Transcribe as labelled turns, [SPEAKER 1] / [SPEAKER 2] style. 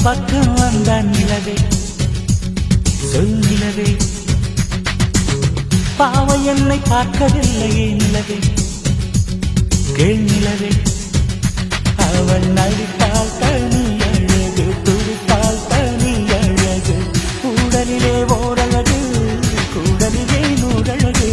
[SPEAKER 1] பக்கம் வந்தான் நிலவே சொல் நிலவே பாவை என்னை பார்க்கவில்லையே நிலவே கேள் நிலவே அவள் நடித்தால் தனி அழகு துடித்தால் தனி அழகு கூடலிலே ஓரழகு கூடலிலே நூறழகு